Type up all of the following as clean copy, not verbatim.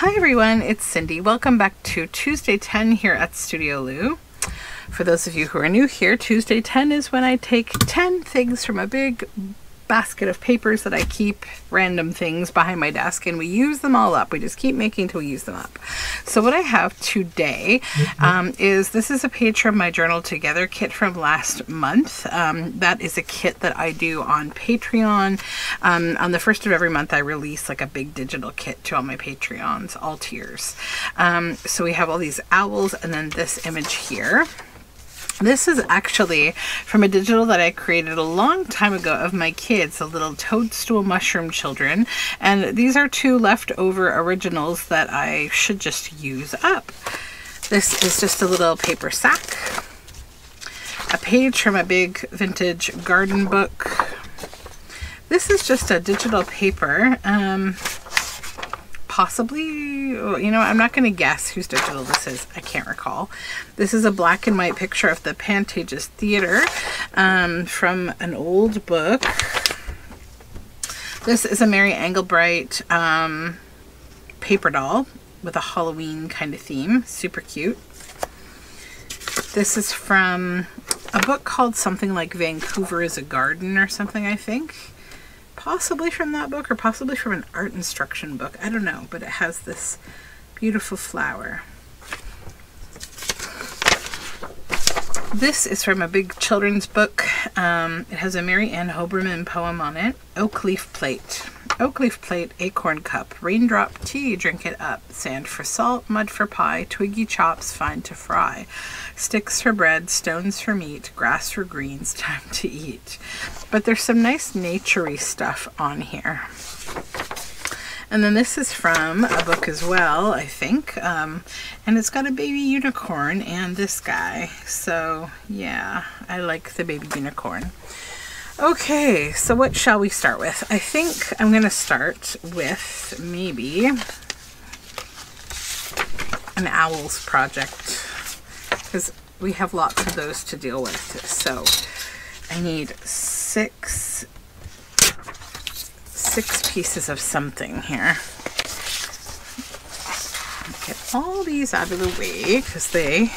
Hi everyone, it's Cindy. Welcome back to Tuesday 10 here at Studioloo. For those of you who are new here, Tuesday 10 is when I take 10 things from a big basket of papers that I keep, random things behind my desk, and we use them all up. We just keep making till we use them up. So what I have today this is a page from my Journal Together kit from last month. That is a kit that I do on Patreon. On the first of every month I release like a big digital kit to all my Patreons, all tiers. So we have all these owls and then this image here. This is actually from a digital that I created a long time ago of my kids, the little toadstool mushroom children. And these are two leftover originals that I should just use up. This is just a little paper sack, a page from a big vintage garden book. This is just a digital paper. Possibly, you know, I'm not going to guess whose digital this is. I can't recall. This is a black and white picture of the Pantages Theater from an old book. This is a Mary Engelbreit paper doll with a Halloween kind of theme. Super cute. This is from a book called something like Vancouver is a Garden or something, I think. Possibly from that book or possibly from an art instruction book. I don't know, but it has this beautiful flower. This is from a big children's book. It has a Mary Ann Hoberman poem on it. Oak leaf plate. Oak leaf plate, acorn cup, raindrop tea, drink it up. Sand for salt, mud for pie, twiggy chops, fine to fry. Sticks for bread, stones for meat, grass for greens, time to eat. But there's some nice naturey stuff on here. And then this is from a book as well, I think. And it's got a baby unicorn and this guy. So yeah, I like the baby unicorn. Okay, so what shall we start with? I think I'm going to start with maybe an owls project, because we have lots of those to deal with. So I need six pieces of something here. Get all these out of the way because they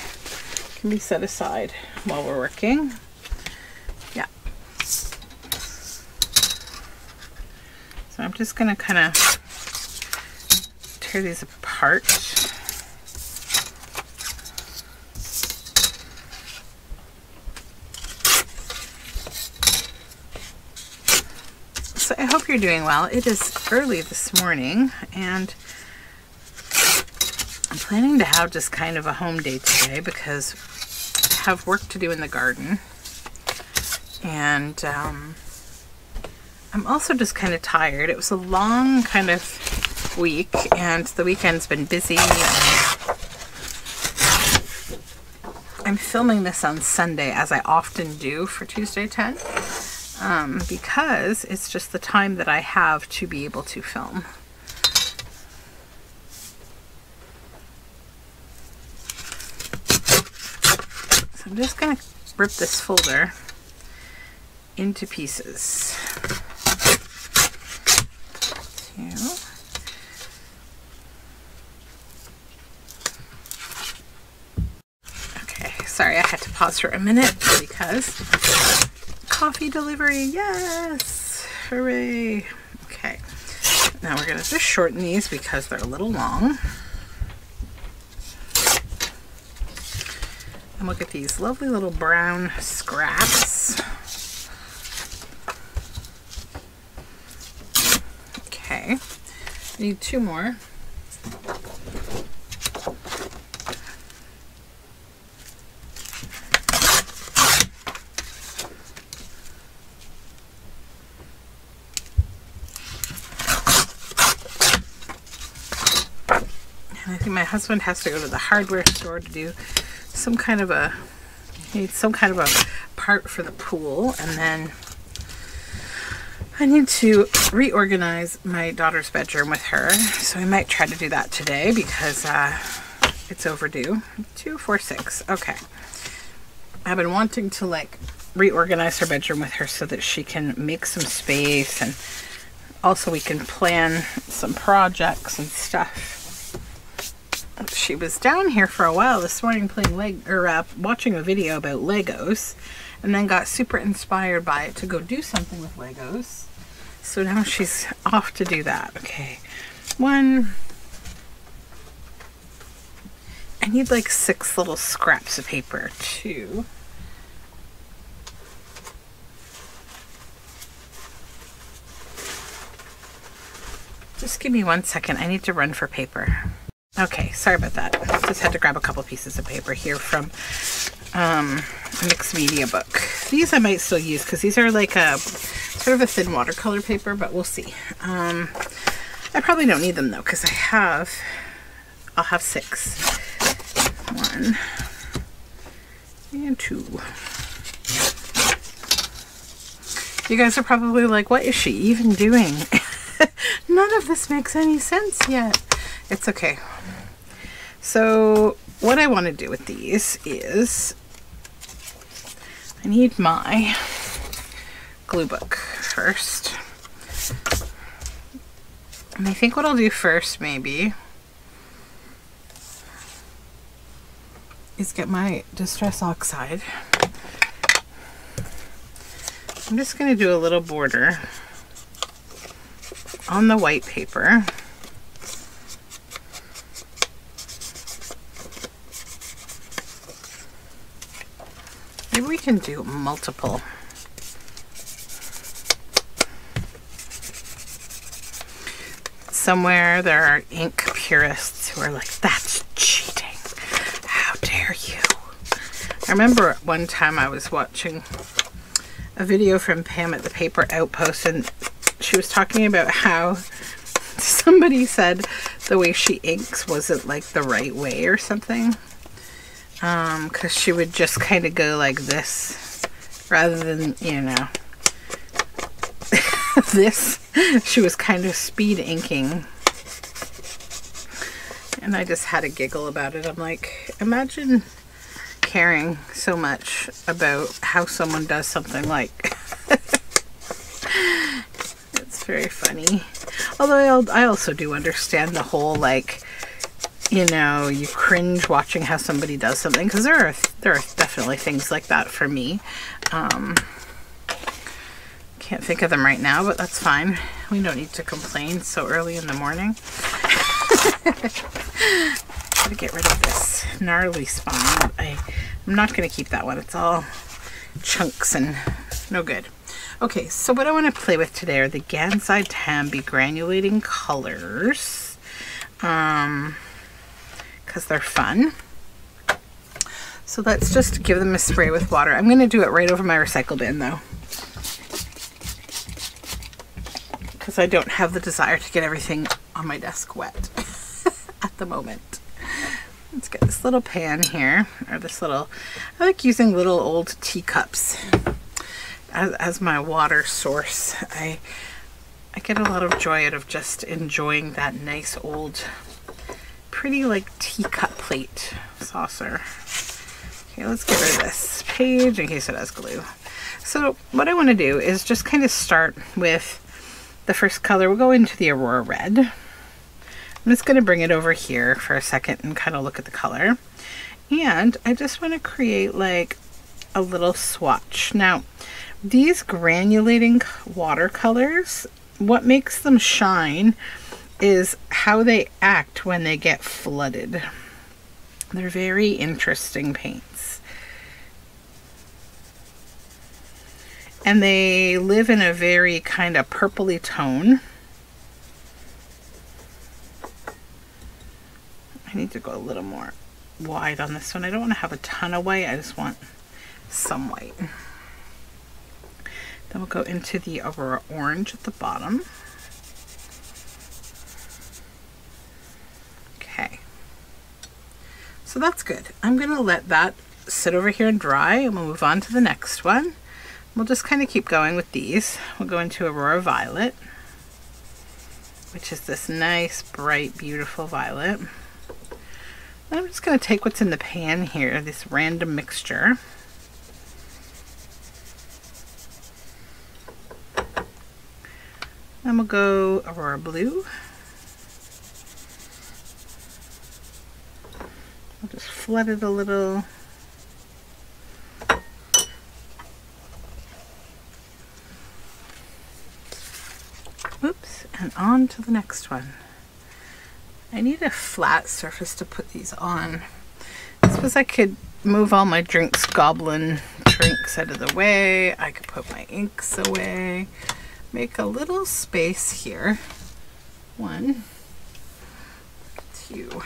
can be set aside while we're working. Yeah. So I'm just going to kind of tear these apart. So I hope you're doing well. It is early this morning and I'm planning to have just kind of a home day today because I have work to do in the garden. And I'm also just kind of tired. It was a long kind of week and the weekend's been busy. I'm filming this on Sunday, as I often do for Tuesday 10, because it's just the time that I have to be able to film. So I'm just going to rip this folder into pieces. Okay, sorry, I had to pause for a minute because coffee delivery, yes, hooray. Okay, now we're gonna just shorten these because they're a little long. And look at these lovely little brown scraps. Okay, need two more. And I think my husband has to go to the hardware store to do some kind of a, he needs some kind of a part for the pool, and then I need to reorganize my daughter's bedroom with her, so I might try to do that today because it's overdue. 2, 4, 6. Okay. I've been wanting to like reorganize her bedroom with her so that she can make some space, and also we can plan some projects and stuff. she was down here for a while this morning playing watching a video about Legos, and then got super inspired by it to go do something with Legos. So now she's off to do that. Okay, I need like 6 little scraps of paper. 2. Just give me 1 second. I need to run for paper. Okay, sorry about that. Just had to grab a couple pieces of paper here from a mixed media book. These I might still use because these are like a sort of a thin watercolor paper, but we'll see. I probably don't need them though because I'll have 6. 1 and 2. You guys are probably like, what is she even doing? None of this makes any sense yet. It's okay. So what I want to do with these is I need my glue book first. And I think what I'll do first maybe is get my Distress Oxide. I'm just going to do a little border on the white paper. Maybe we can do multiple. Somewhere there are ink purists who are like, that's cheating. How dare you? I remember one time I was watching a video from Pam at the Paper Outpost, and she was talking about how somebody said the way she inks wasn't like the right way or something. Because she would just kind of go like this rather than, you know, this. She was kind of speed inking. And I just had a giggle about it. I'm like, imagine caring so much about how someone does something like. It's very funny. Although I also do understand the whole, like, you know, you cringe watching how somebody does something, because there are definitely things like that for me. Can't think of them right now, but that's fine. We don't need to complain so early in the morning. Gotta get rid of this gnarly spine. I'm not gonna keep that one. It's all chunks and no good. Okay, so what I want to play with today are the tuesdayten granulating colors. Because they're fun. So let's just give them a spray with water. I'm going to do it right over my recycle bin though, because I don't have the desire to get everything on my desk wet at the moment. Let's get this little pan here, or this little, I like using little old teacups as my water source. I get a lot of joy out of just enjoying that nice old pretty like teacup plate saucer. Okay, let's get rid of this page in case it has glue. So what I want to do is just kind of start with the first color. We'll go into the Aurora Red. I'm just going to bring it over here for a second and kind of look at the color. And I just want to create like a little swatch. Now, these granulating watercolors, what makes them shine is how they act when they get flooded. They're very interesting paints. And they live in a very kind of purpley tone. I need to go a little more wide on this one. I don't want to have a ton of white. I just want some white. Then we'll go into the Aurora Orange at the bottom. Okay. So that's good. I'm going to let that sit over here and dry, and we'll move on to the next one. We'll just kind of keep going with these. We'll go into Aurora Violet, which is this nice, bright, beautiful violet. And I'm just going to take what's in the pan here, this random mixture. Then we'll go Aurora Blue. Just flood it a little. Oops, and on to the next one. I need a flat surface to put these on. I suppose I could move all my drinks goblin drinks out of the way. I could put my inks away. Make a little space here. 1, 2.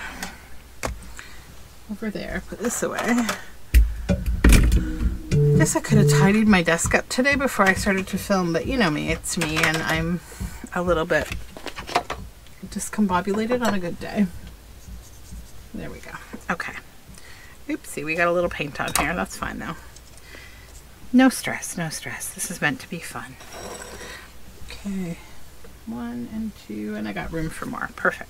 Over there. Put this away. Guess I could have tidied my desk up today before I started to film, but you know me, it's me, and I'm a little bit discombobulated on a good day. There we go. Okay. Oopsie, we got a little paint on here. That's fine though. No stress, no stress. This is meant to be fun. Okay. 1 and 2, and I got room for more. Perfect.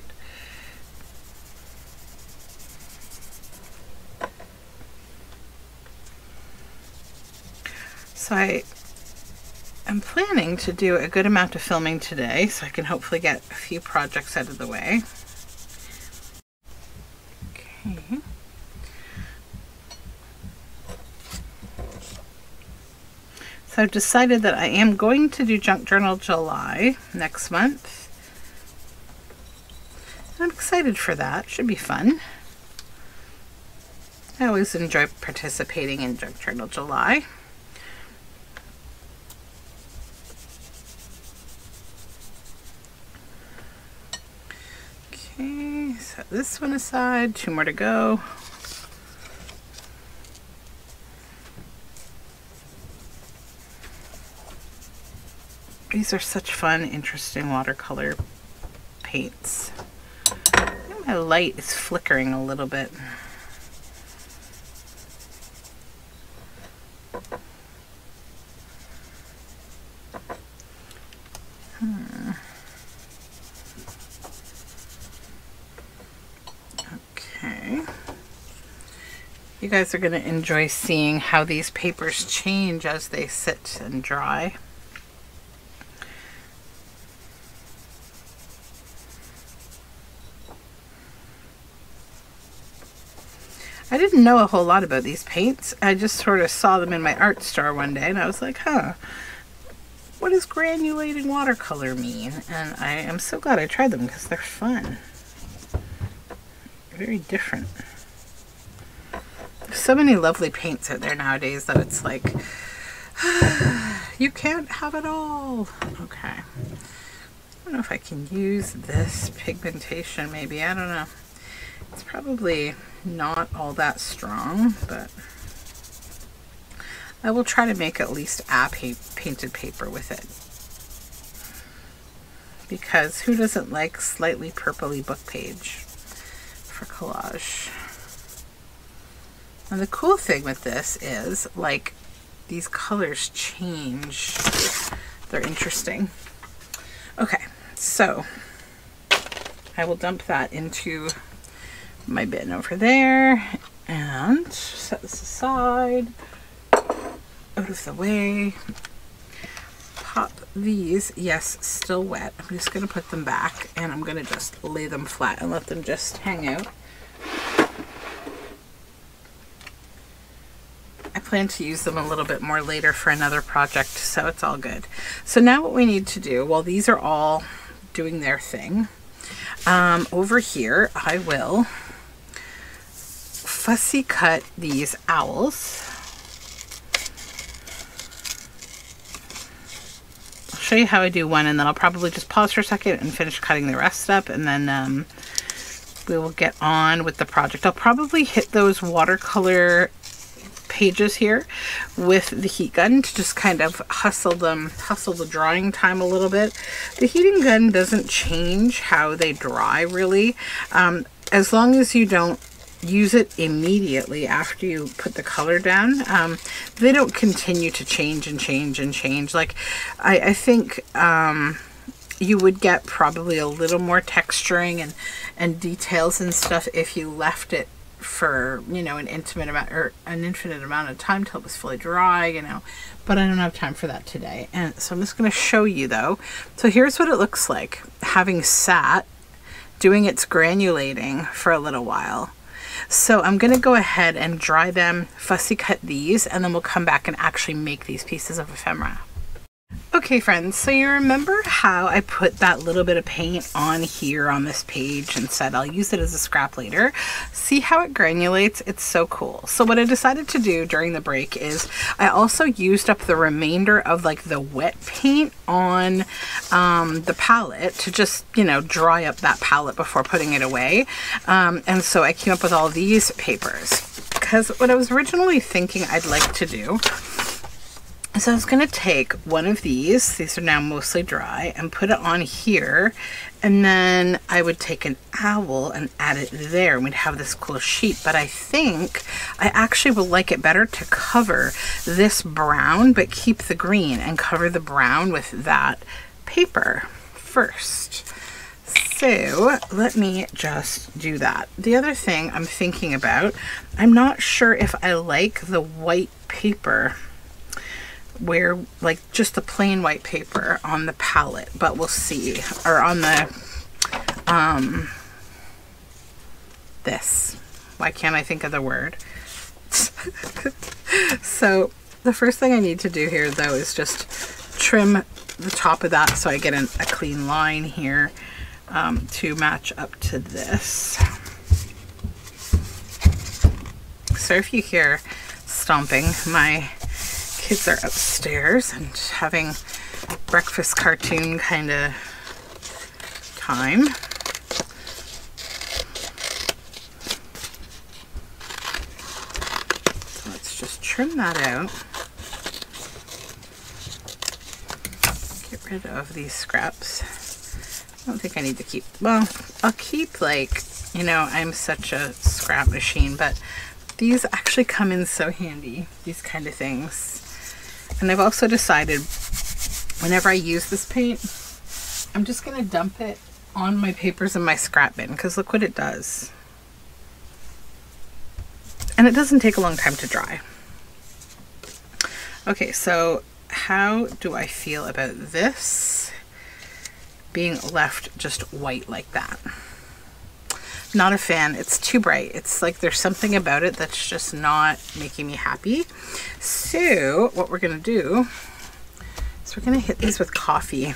So I'm planning to do a good amount of filming today, so I can hopefully get a few projects out of the way. Okay. So I've decided that I am going to do Junk Journal July next month. I'm excited for that. Should be fun. I always enjoy participating in Junk Journal July. Okay, set this one aside. 2 more to go. These are such fun, interesting watercolor paints. I think my light is flickering a little bit. Okay. You guys are going to enjoy seeing how these papers change as they sit and dry. I didn't know a whole lot about these paints. I just sort of saw them in my art store one day and I was like, huh, what does granulating watercolor mean? And I am so glad I tried them because they're fun. Very different. There's so many lovely paints out there nowadays that it's like, you can't have it all. Okay. I don't know if I can use this pigmentation maybe. I don't know. It's probably not all that strong, but I will try to make at least a painted paper with it. Because who doesn't like slightly purpley book page for collage? And the cool thing with this is, like, these colors change. They're interesting. Okay, so I will dump that into my bin over there and set this aside, out of the way. Pop these, yes, still wet. I'm just going to put them back and I'm going to just lay them flat and let them just hang out. I plan to use them a little bit more later for another project, so it's all good. So now what we need to do, while these are all doing their thing, over here I will fussy cut these owls. I'll show you how I do one and then I'll probably just pause for a second and finish cutting the rest up, and then we will get on with the project. I'll probably hit those watercolor pages here with the heat gun to just kind of hustle the drying time a little bit. The heating gun doesn't change how they dry really, as long as you don't use it immediately after you put the color down. They don't continue to change and change and change. Like I think you would get probably a little more texturing and details and stuff if you left it for, you know, an infinite amount of time till it was fully dry, you know, but I don't have time for that today. And so I'm just going to show you though. So here's what it looks like having sat doing its granulating for a little while. So I'm going to go ahead and dry them, fussy cut these, and then we'll come back and actually make these pieces of ephemera. Okay friends, so you remember how I put that little bit of paint on here on this page and said I'll use it as a scrap later? See how it granulates? It's so cool. So what I decided to do during the break is I also used up the remainder of like the wet paint on the palette to just, you know, dry up that palette before putting it away. And so I came up with all these papers because what I was originally thinking I'd like to do, so I was going to take one of these are now mostly dry, and put it on here, and then I would take an owl and add it there, and we'd have this cool sheet. But I think I actually would like it better to cover this brown, but keep the green, and cover the brown with that paper first. So let me just do that. The other thing I'm thinking about, I'm not sure if I like the white paper, where like just the plain white paper on the palette, but we'll see. Or on the this, why can't I think of the word? So the first thing I need to do here though is just trim the top of that so I get a clean line here to match up to this. So if you hear stomping, my kids are upstairs and having breakfast cartoon kind of time. So let's just trim that out. Get rid of these scraps. I don't think I need to keep, well, I'll keep, like, you know, I'm such a scrap machine, but these actually come in so handy, these kind of things. And I've also decided whenever I use this paint, I'm just going to dump it on my papers in my scrap bin, because look what it does. And it doesn't take a long time to dry. Okay, so how do I feel about this being left just white like that? Not a fan. It's too bright. It's like there's something about it that's just not making me happy. So what we're going to do is we're going to hit these with coffee.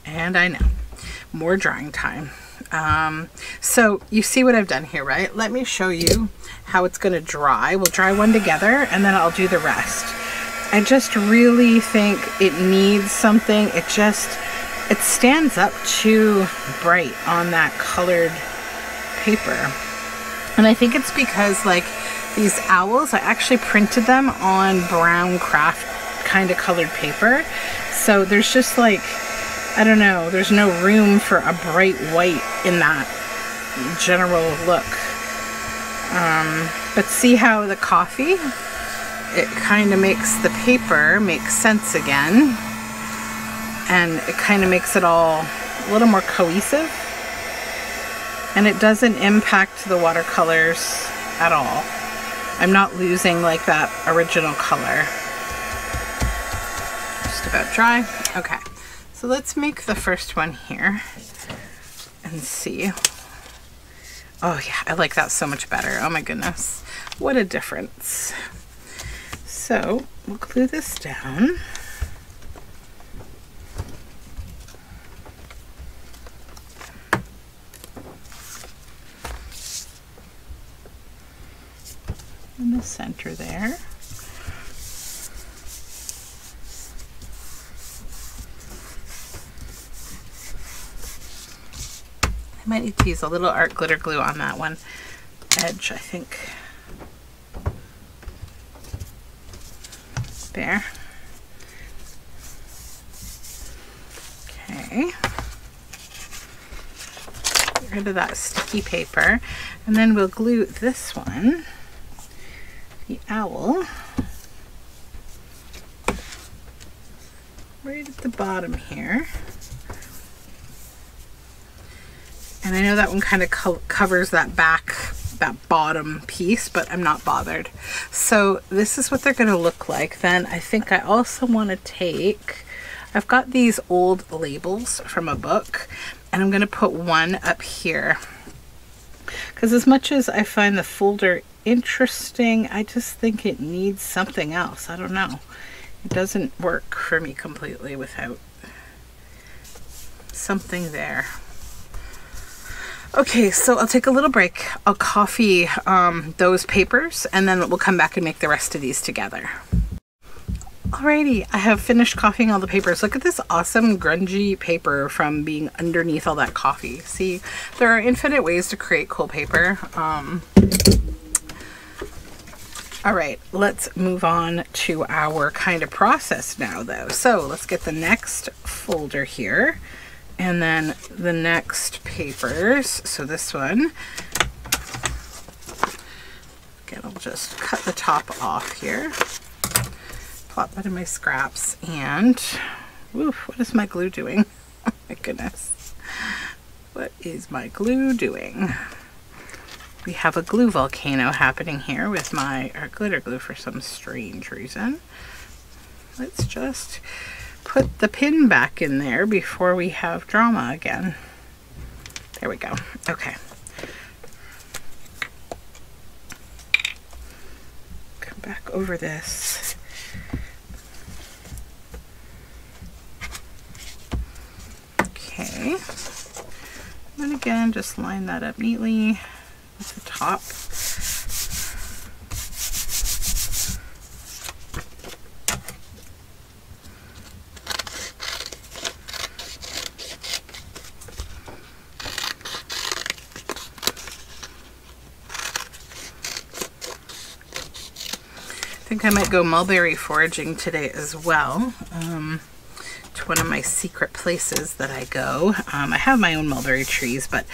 And I know, more drying time. So you see what I've done here, right? Let me show you how it's going to dry. We'll dry one together and then I'll do the rest. I just really think it needs something. It stands up too bright on that colored paper. And I think it's because like these owls, I actually printed them on brown craft kind of colored paper. So there's just like, I don't know, there's no room for a bright white in that general look. But see how the coffee, it kind of makes the paper make sense again. And it kind of makes it all a little more cohesive. And it doesn't impact the watercolors at all. I'm not losing like that original color. Just about dry. Okay, so let's make the first one here and see. Oh yeah, I like that so much better. Oh my goodness, what a difference. So we'll glue this down. In the center there. I might need to use a little art glitter glue on that one edge, I think. There. Okay. Get rid of that sticky paper, and then we'll glue this one, the owl, right at the bottom here. And I know that one kind of covers that back, that bottom piece, but I'm not bothered. So this is what they're going to look like. Then I think I also want to take, I've got these old labels from a book, and I'm going to put one up here Because as much as I find the folder interesting, I just think it needs something else. I don't know. It doesn't work for me completely without something there. Okay, so I'll take a little break. I'll coffee those papers, and then we'll come back and make the rest of these together. Alrighty, I have finished copying all the papers. Look at this awesome grungy paper from being underneath all that coffee. See, there are infinite ways to create cool paper. Alright, let's move on to our kind of process now though. So let's get the next folder here, and then the next papers. So this one, again, I'll just cut the top off here. Plop that in my scraps, and oof, what is my glue doing? Oh my goodness. What is my glue doing? We have a glue volcano happening here with my glitter glue for some strange reason. Let's just put the pin back in there before we have drama again. There we go. Okay. Come back over this. Okay, and again, just line that up neatly with the top. I think I might go mulberry foraging today as well. One of my secret places that I go. I have my own mulberry trees, but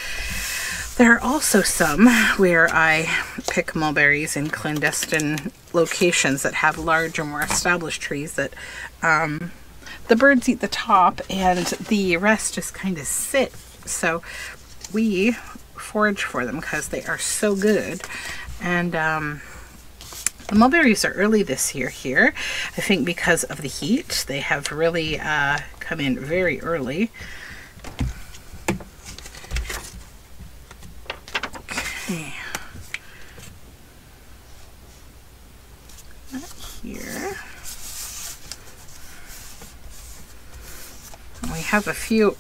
there are also some where I pick mulberries in clandestine locations that have large or more established trees that the birds eat the top and the rest just kind of sit. So we forage for them because they are so good. And the mulberries are early this year here. I think because of the heat, they have really come in very early. Okay. That here. We have a few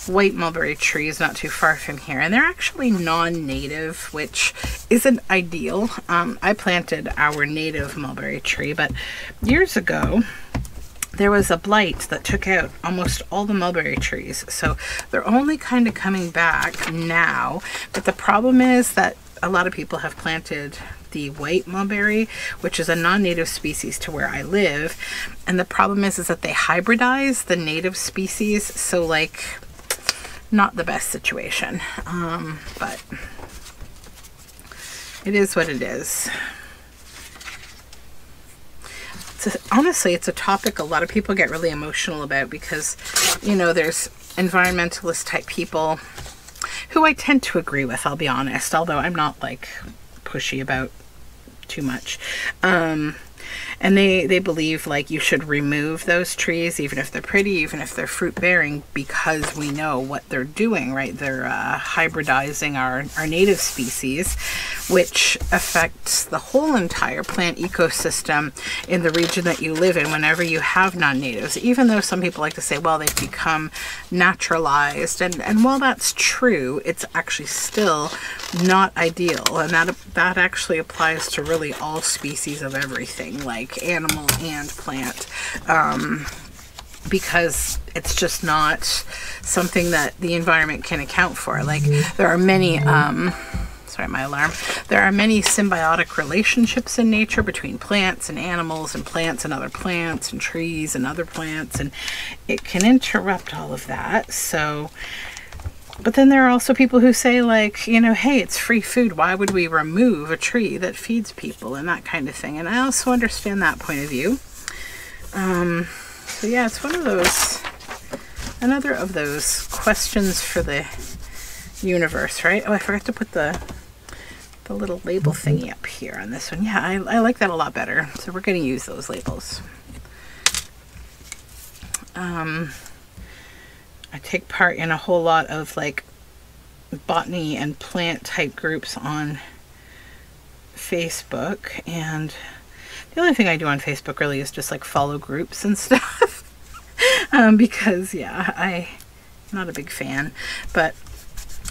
white mulberry trees not too far from here, and they're actually non-native, which isn't ideal. I planted our native mulberry tree, but years ago there was a blight that took out almost all the mulberry trees, so they're only kind of coming back now. But the problem is that a lot of people have planted the white mulberry, which is a non-native species to where I live, and the problem is that they hybridize the native species, so like not the best situation, but it is what it is. Honestly, it's a topic a lot of people get really emotional about because, you know, there's environmentalist type people who I tend to agree with, I'll be honest, although I'm not like pushy about too much. And they believe like you should remove those trees, even if they're pretty, even if they're fruit bearing, because we know what they're doing, right? They're hybridizing our native species, which affects the whole entire plant ecosystem in the region that you live in whenever you have non-natives, even though some people like to say, well, they've become naturalized. And while that's true, it's actually still not ideal. And that actually applies to really all species of everything, like animal and plant, because it's just not something that the environment can account for. Like there are many sorry, my alarm. There are many symbiotic relationships in nature between plants and animals, and plants and other plants, and trees and other plants, and it can interrupt all of that. So, but then there are also people who say, like, you know, hey, it's free food. Why would we remove a tree that feeds people and that kind of thing? And I also understand that point of view. So yeah, it's one of those, another of those questions for the universe, right? Oh, I forgot to put the little label thingy up here on this one. Yeah, I like that a lot better. So we're going to use those labels. I take part in a whole lot of like botany and plant type groups on Facebook, and the only thing I do on Facebook really is just like follow groups and stuff. Because yeah, I'm not a big fan, but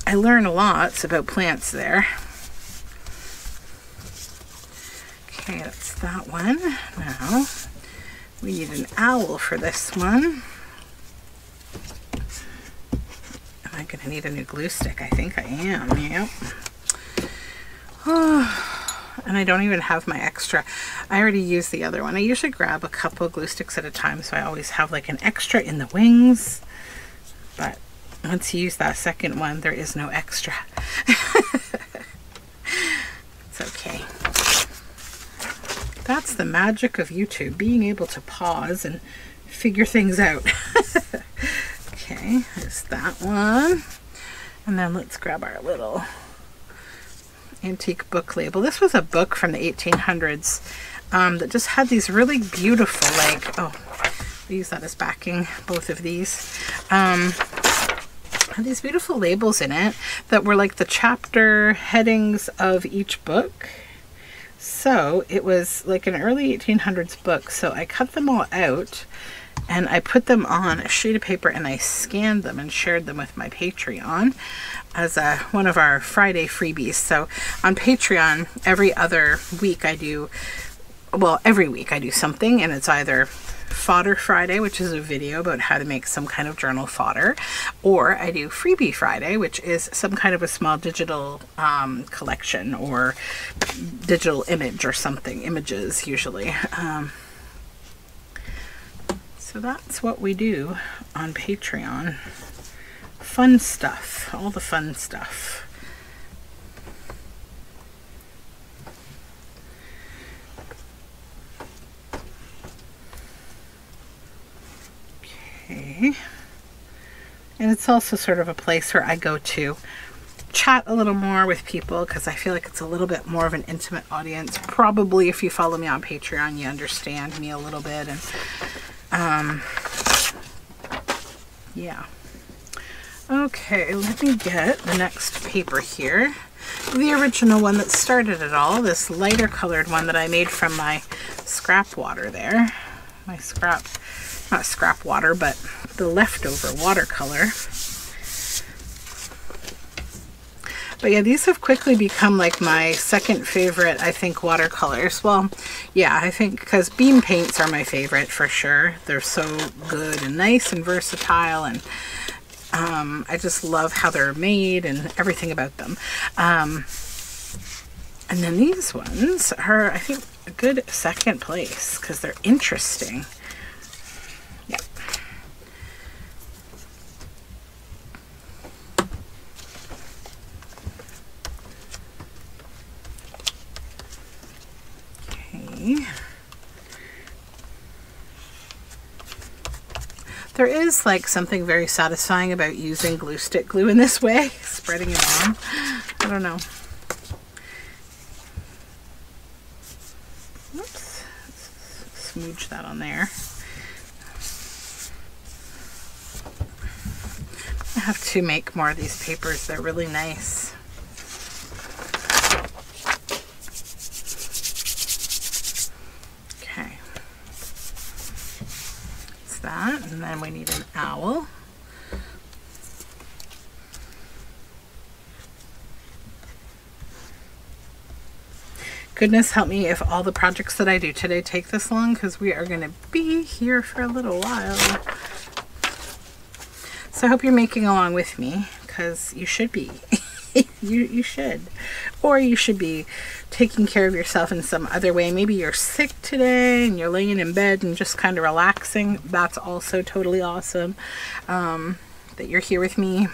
I learn a lot about plants there. Okay, that's that one. Now we need an owl for this one. Am I going to need a new glue stick? I think I am. Yep. And I don't even have my extra. I already used the other one. I usually grab a couple of glue sticks at a time, so I always have like an extra in the wings. But once you use that second one, there is no extra. It's okay. That's the magic of YouTube, being able to pause and figure things out. Okay, there's that one. And then let's grab our little antique book label. This was a book from the 1800s that just had these really beautiful, like, oh, we use that as backing, both of these. Had these beautiful labels in it that were like the chapter headings of each book. So it was like an early 1800s book. So I cut them all out and I put them on a sheet of paper and I scanned them and shared them with my Patreon as one of our Friday freebies. So on Patreon, every other week I do, well, every week I do something, and it's either Fodder Friday, which is a video about how to make some kind of journal fodder, or I do Freebie Friday, which is some kind of a small digital collection or digital image or something, images usually. So that's what we do on Patreon. Fun stuff, all the fun stuff. Okay. And it's also sort of a place where I go to chat a little more with people, because I feel like it's a little bit more of an intimate audience. Probably if you follow me on Patreon, you understand me a little bit. And yeah. Okay, let me get the next paper here. The original one that started it all, this lighter colored one that I made from my scrap water there. My scrap, not scrap water, but the leftover watercolor. But yeah, these have quickly become like my second favorite, I think, watercolors. Well, yeah, I think because beam paints are my favorite for sure. They're so good and nice and versatile, and I just love how they're made and everything about them. And then these ones are, I think, a good second place because they're interesting. Yeah. Okay. There is like something very satisfying about using glue stick glue in this way, spreading it on. I don't know. Oops. Smooch that on there. I have to make more of these papers. They're really nice. That, and then we need an owl. Goodness help me if all the projects that I do today take this long, because we are going to be here for a little while. So I hope you're making along with me, because you should be. you should. Or you should be taking care of yourself in some other way. Maybe you're sick today and you're laying in bed and just kind of relaxing. That's also totally awesome that you're here with me.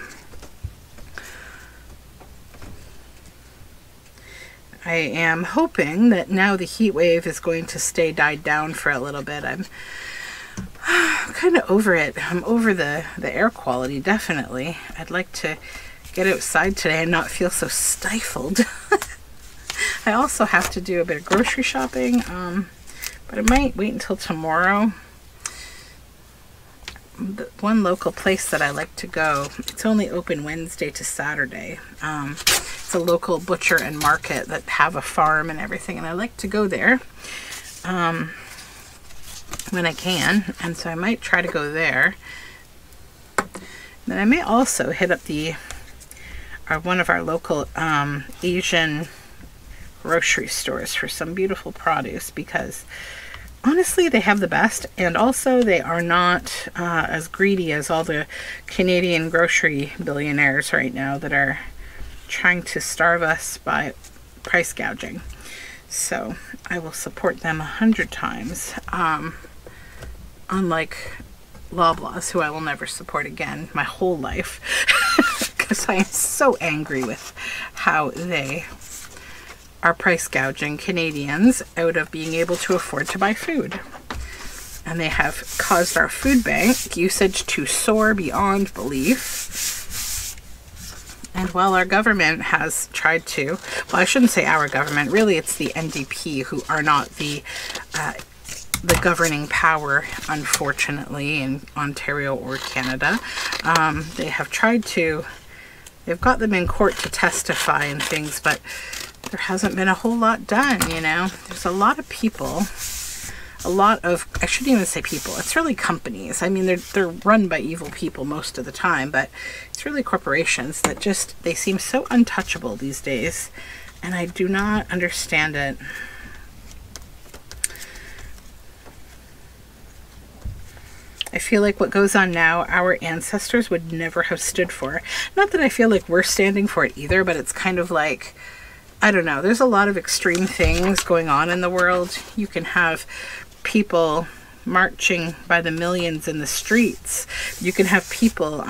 I am hoping that now the heat wave is going to stay died down for a little bit. I'm kind of over it. I'm over the air quality, definitely. I'd like to get outside today and not feel so stifled. I also have to do a bit of grocery shopping, but I might wait until tomorrow. the one local place that I like to go, it's only open Wednesday to Saturday. It's a local butcher and market that have a farm and everything, and I like to go there when I can, and so I might try to go there. Then I may also hit up one of our local Asian grocery stores for some beautiful produce, because honestly they have the best, and also they are not as greedy as all the Canadian grocery billionaires right now that are trying to starve us by price gouging. So I will support them 100 times, unlike Loblaws, who I will never support again my whole life, because I am so angry with how they are price gouging Canadians out of being able to afford to buy food. And they have caused our food bank usage to soar beyond belief. And while our government has tried to, well, I shouldn't say our government, really it's the NDP who are not the governing power, unfortunately, in Ontario or Canada. They have tried to, they've got them in court to testify and things, but there hasn't been a whole lot done, you know. There's a lot of people, a lot of, I shouldn't even say people, it's really companies. I mean, they're run by evil people most of the time, but it's really corporations that just, they seem so untouchable these days, and I do not understand it. I feel like what goes on now, our ancestors would never have stood for. Not that I feel like we're standing for it either, but it's kind of like, I don't know, there's a lot of extreme things going on in the world. You can have people marching by the millions in the streets. You can have people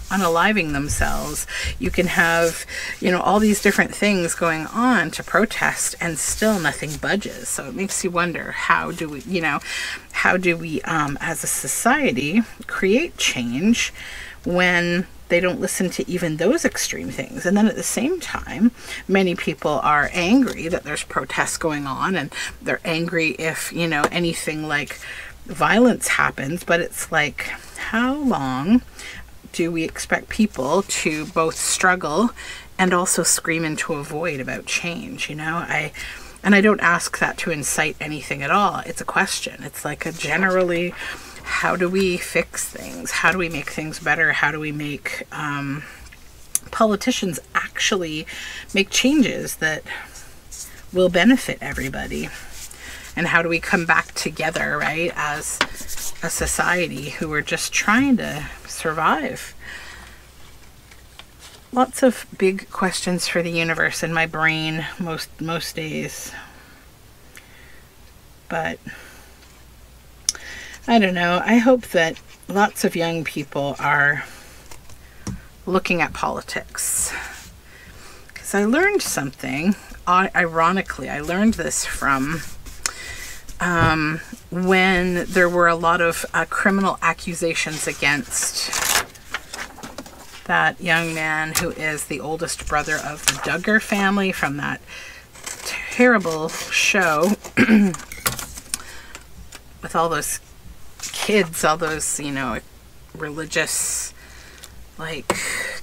unaliving themselves. You can have, you know, all these different things going on to protest, and still nothing budges. So it makes you wonder, how do we, you know, how do we as a society create change when they don't listen to even those extreme things? And then at the same time, many people are angry that there's protests going on, and they're angry if, you know, anything like violence happens. But it's like, how long do we expect people to both struggle and also scream into a void about change? You know, and I don't ask that to incite anything at all. It's a question. It's like a generally, how do we fix things? How do we make things better? How do we make politicians actually make changes that will benefit everybody? And how do we come back together, right, as a society who are just trying to survive? Lots of big questions for the universe in my brain most days. But I don't know. I hope that lots of young people are looking at politics. Because I learned something. Ironically, I learned this from when there were a lot of criminal accusations against that young man who is the oldest brother of the Duggar family from that terrible show with all those kids, all those, you know, religious, like,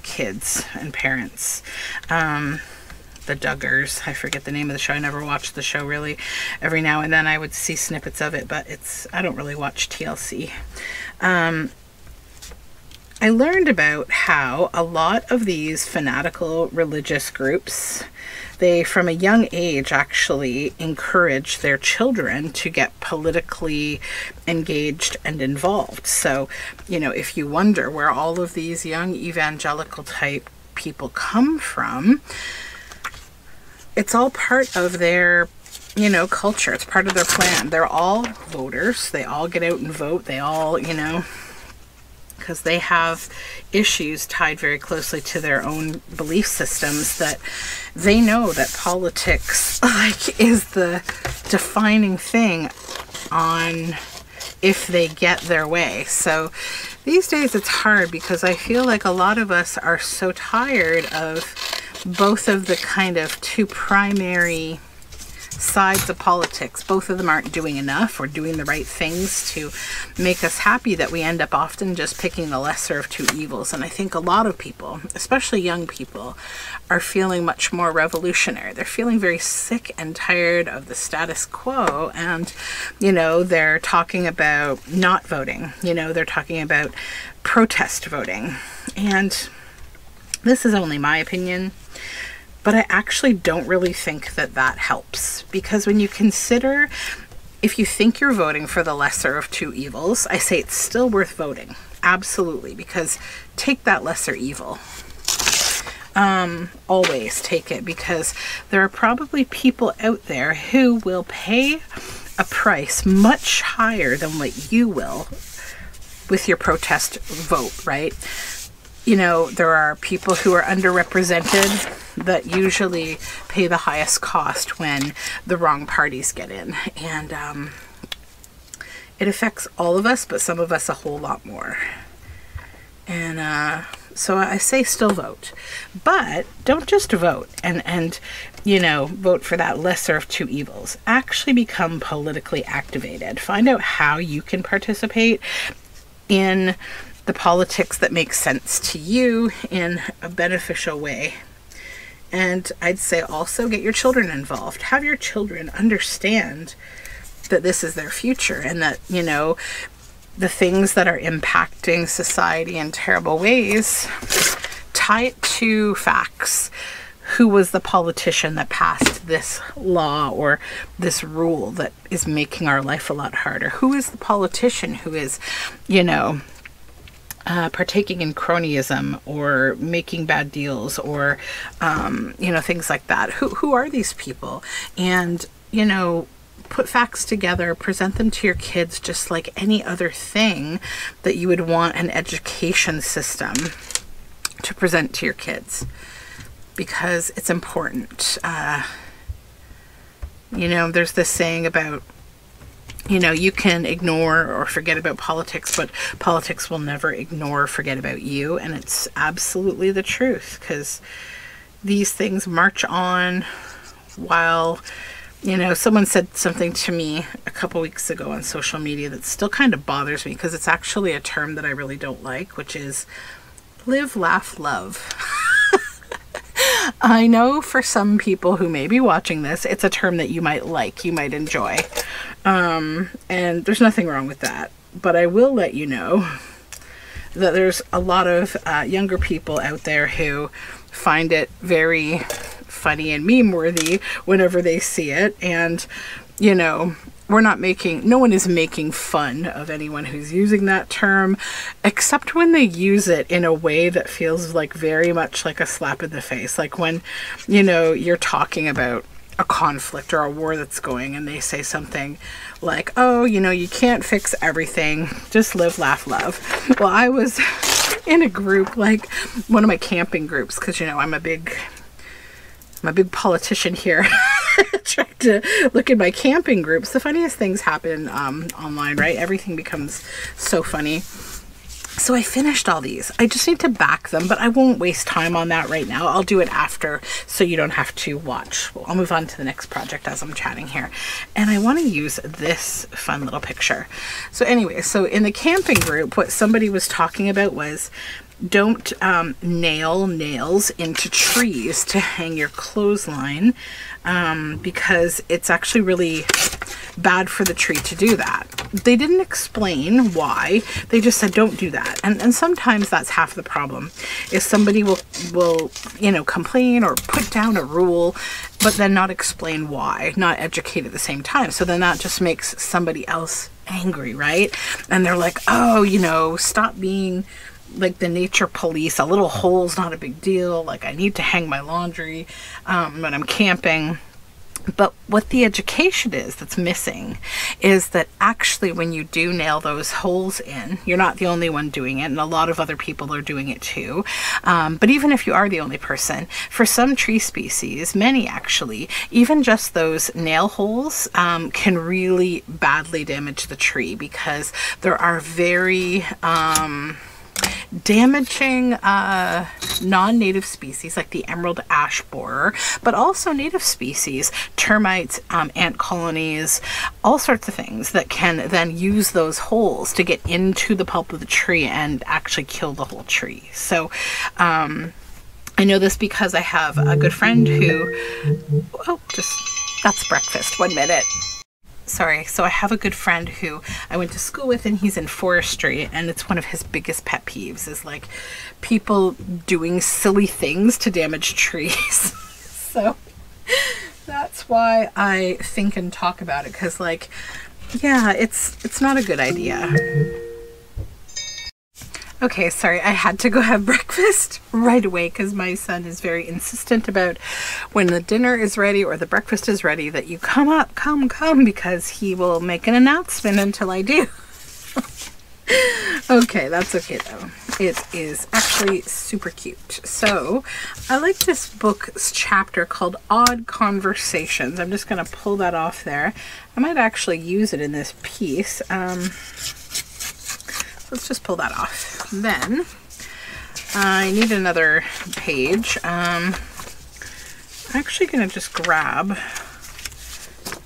kids and parents. The Duggars, I forget the name of the show. I never watched the show really. Every now and then I would see snippets of it, but I don't really watch TLC. I learned about how a lot of these fanatical religious groups, they from a young age actually encourage their children to get politically engaged and involved. So, you know, if you wonder where all of these young evangelical type people come from, it's all part of their, you know, culture. It's part of their plan. They're all voters. They all get out and vote. They all, you know, because they have issues tied very closely to their own belief systems that they know that politics, like, is the defining thing on if they get their way. So these days it's hard because I feel like a lot of us are so tired of both of the kind of two primary sides of politics. Both of them aren't doing enough or doing the right things to make us happy, that we end up often just picking the lesser of two evils. And I think a lot of people, especially young people, are feeling much more revolutionary. They're feeling very sick and tired of the status quo, and, you know, they're talking about not voting. You know, they're talking about protest voting. And this is only my opinion, but I actually don't really think that that helps, because when you consider, if you think you're voting for the lesser of two evils, I say it's still worth voting. Absolutely, because take that lesser evil. Always take it, because there are probably people out there who will pay a price much higher than what you will with your protest vote, right? You know, there are people who are underrepresented that usually pay the highest cost when the wrong parties get in. And it affects all of us, but some of us a whole lot more. And so I say still vote. But don't just vote and you know, vote for that lesser of two evils. Actually become politically activated. Find out how you can participate in the politics that makes sense to you in a beneficial way. And I'd say also get your children involved. Have your children understand that this is their future, and that, you know, the things that are impacting society in terrible ways, tie it to facts. Who was the politician that passed this law or this rule that is making our life a lot harder? Who is the politician who is, you know, partaking in cronyism or making bad deals or, you know, things like that? Who are these people? And, you know, put facts together, present them to your kids just like any other thing that you would want an education system to present to your kids, because it's important. You know, there's this saying about, you know, you can ignore or forget about politics, but politics will never ignore or forget about you. And it's absolutely the truth, because these things march on while, you know, someone said something to me a couple weeks ago on social media that still kind of bothers me, because it's actually a term that I really don't like, which is live, laugh, love. I know for some people who may be watching this, it's a term that you might like, you might enjoy. And there's nothing wrong with that. But I will let you know that there's a lot of younger people out there who find it very funny and meme-worthy whenever they see it. And, you know, no one is making fun of anyone who's using that term, except when they use it in a way that feels like very much like a slap in the face. Like when, you know, you're talking about a conflict or a war that's going, and they say something like, oh, you know, you can't fix everything, just live, laugh, love. Well, I was in a group, like one of my camping groups, because, you know, I'm a big politician here. Trying to look at my camping groups. The funniest things happen online, right? Everything becomes so funny. So I finished all these. I just need to back them, but I won't waste time on that right now. I'll do it after, so you don't have to watch. Well, I'll move on to the next project as I'm chatting here. And I want to use this fun little picture. So anyway, so in the camping group, what somebody was talking about was, don't nail nails into trees to hang your clothesline, because it's actually really bad for the tree to do that. They didn't explain why. They just said don't do that. And sometimes that's half the problem, is somebody will you know, complain or put down a rule, but then not explain why, not educate at the same time. So then that just makes somebody else angry, right? And they're like, oh, you know, stop being like the nature police. A little hole's not a big deal. Like, I need to hang my laundry when I'm camping. But what the education is that's missing is that actually when you do nail those holes in, you're not the only one doing it, and a lot of other people are doing it too. But even if you are the only person, for some tree species, many actually, even just those nail holes can really badly damage the tree, because there are very damaging non-native species like the emerald ash borer, but also native species, termites, ant colonies, all sorts of things that can then use those holes to get into the pulp of the tree and actually kill the whole tree. So I know this because I have a good friend who, that's breakfast, 1 minute. Sorry, so I have a good friend who I went to school with, and he's in forestry, and it's one of his biggest pet peeves is like people doing silly things to damage trees. So that's why I think and talk about it, because like, yeah, it's not a good idea. Okay, sorry, I had to go have breakfast right away because my son is very insistent about when the dinner is ready or the breakfast is ready that you come up, come, because he will make an announcement until I do. Okay, that's okay though. It is actually super cute. So I like this book's chapter called Odd Conversations. I'm just going to pull that off there. I might actually use it in this piece. Let's just pull that off. Then I need another page. I'm actually going to just grab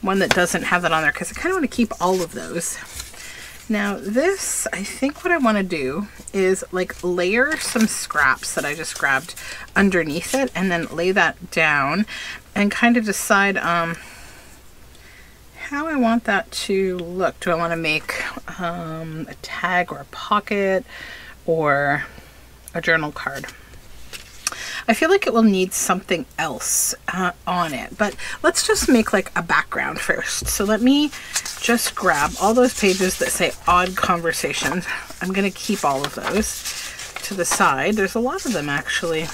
one that doesn't have that on there because I kind of want to keep all of those. Now this, I think what I want to do is like layer some scraps that I just grabbed underneath it and then lay that down and kind of decide how I want that to look. Do I want to make a tag or a pocket or a journal card? I feel like it will need something else on it, but let's just make like a background first. So let me just grab all those pages that say Odd Conversations. I'm going to keep all of those to the side. There's a lot of them actually.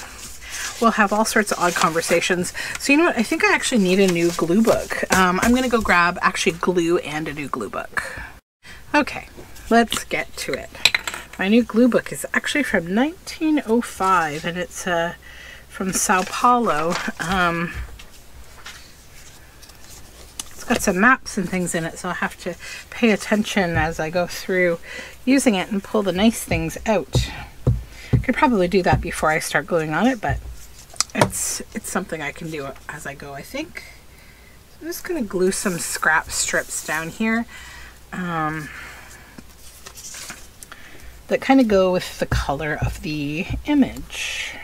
We'll have all sorts of odd conversations. So you know what? I think I actually need a new glue book. I'm going to go grab actually glue and a new glue book. Okay, let's get to it. My new glue book is actually from 1905 and it's from Sao Paulo. It's got some maps and things in it, so I'll have to pay attention as I go through using it and pull the nice things out. I could probably do that before I start gluing on it, but it's something I can do as I go, I think. So I'm just going to glue some scrap strips down here that kind of go with the color of the image.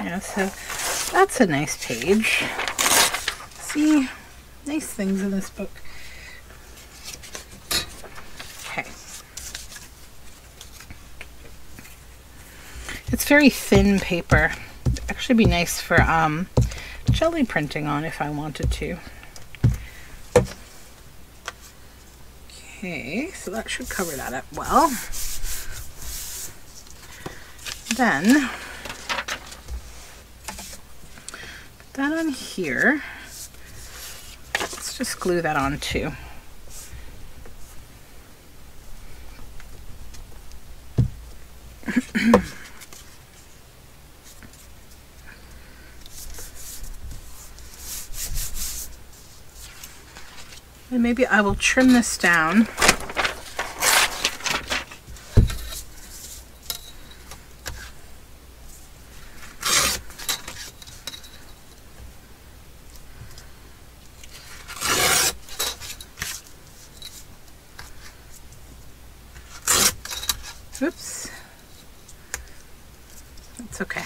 Yeah, so that's a nice page. See? Nice things in this book. Okay. It's very thin paper. It'd actually be nice for jelly printing on if I wanted to. Okay, so that should cover that up well. Then put that on here. Just glue that on too. And maybe I will trim this down. Oops. That's okay.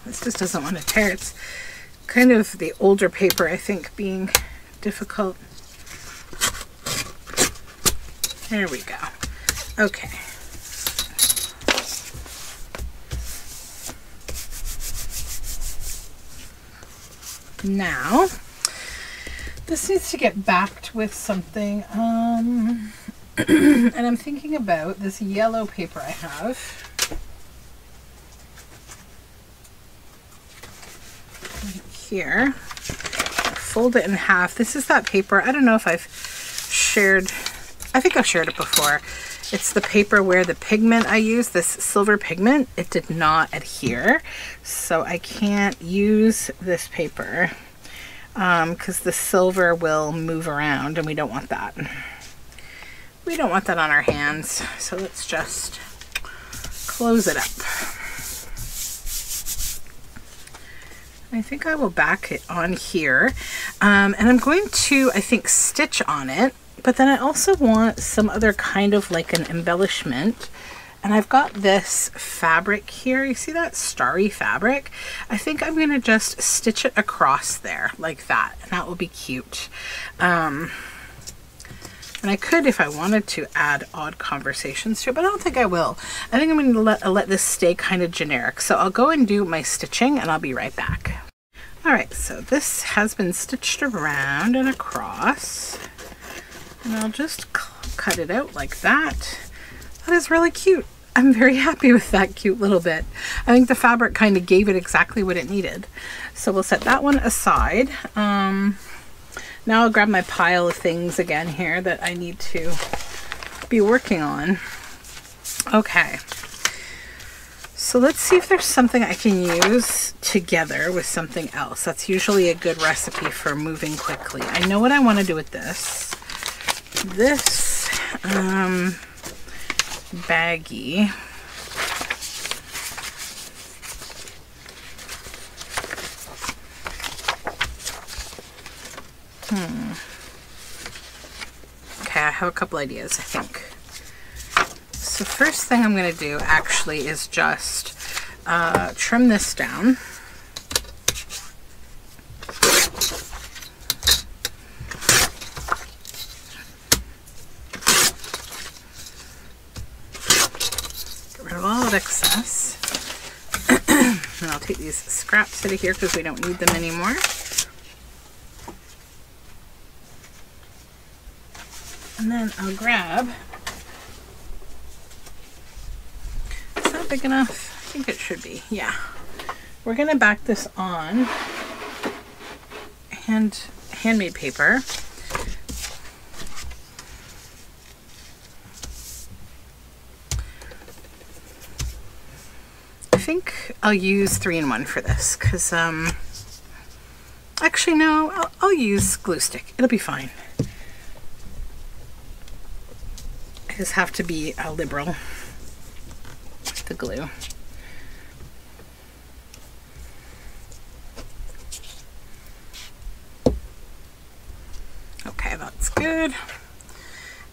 This just doesn't want to tear. It's kind of the older paper, I think, being difficult. There we go. Okay. Now, this needs to get backed with something. And I'm thinking about this yellow paper I have. Right here. Fold it in half. This is that paper. I don't know if I've shared, I think I've shared it before. It's the paper where the pigment I used, this silver pigment, it did not adhere. So I can't use this paper. because the silver will move around and we don't want that. We don't want that on our hands. So let's just close it up. I think I will back it on here. And I'm going to, I think, stitch on it. But then I also want some other kind of like an embellishment. And I've got this fabric here. You see that starry fabric? I think I'm going to just stitch it across there like that. And that will be cute. And I could, if I wanted to, add odd conversations to it, but I don't think I will. I think I'm going to let this stay kind of generic. So I'll go and do my stitching and I'll be right back. All right, so this has been stitched around and across. And I'll just cut it out like that. That is really cute. I'm very happy with that cute little bit. I think the fabric kind of gave it exactly what it needed. So we'll set that one aside. Now I'll grab my pile of things again here that I need to be working on. Okay. So let's see if there's something I can use together with something else. That's usually a good recipe for moving quickly. I know what I want to do with this. This baggie. Okay, I have a couple ideas, I think. So first thing I'm going to do actually is just trim this down. Get rid of all of excess. And I'll take these scraps out of here because we don't need them anymore. And then I'll grab, is that big enough? I think it should be, yeah. We're gonna back this on handmade paper. I think I'll use 3-in-1 for this because, actually no, I'll use glue stick. It'll be fine. Just have to be liberal with the glue. Okay, that's good.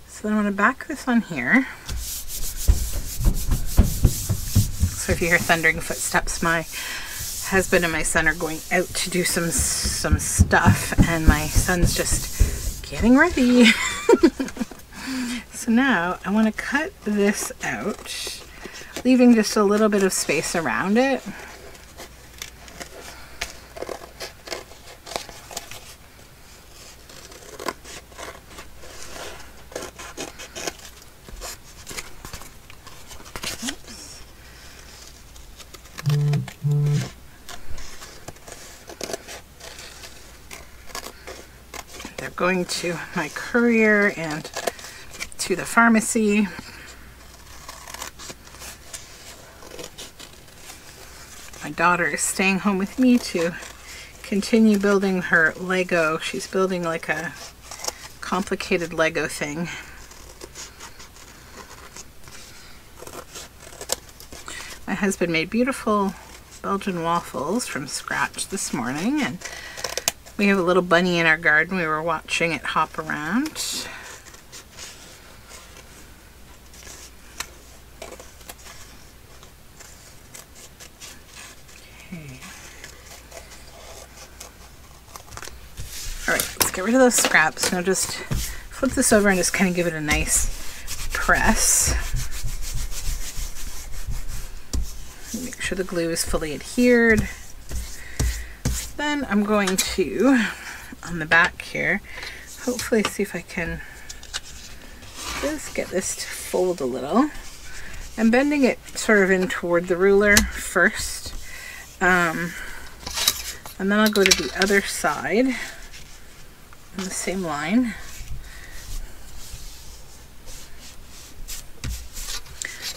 So then I'm going to back this on here. So if you hear thundering footsteps, my husband and my son are going out to do some stuff, and my son's just getting ready. So now I want to cut this out, leaving just a little bit of space around it. They're going to my courier and to the pharmacy. My daughter is staying home with me to continue building her Lego. She's building like a complicated Lego thing. My husband made beautiful Belgian waffles from scratch this morning, and we have a little bunny in our garden. We were watching it hop around. Get rid of those scraps. Now just flip this over and just kind of give it a nice press. Make sure the glue is fully adhered. Then I'm going to, on the back here, hopefully see if I can just get this to fold a little. I'm bending it sort of in toward the ruler first. And then I'll go to the other side on the same line.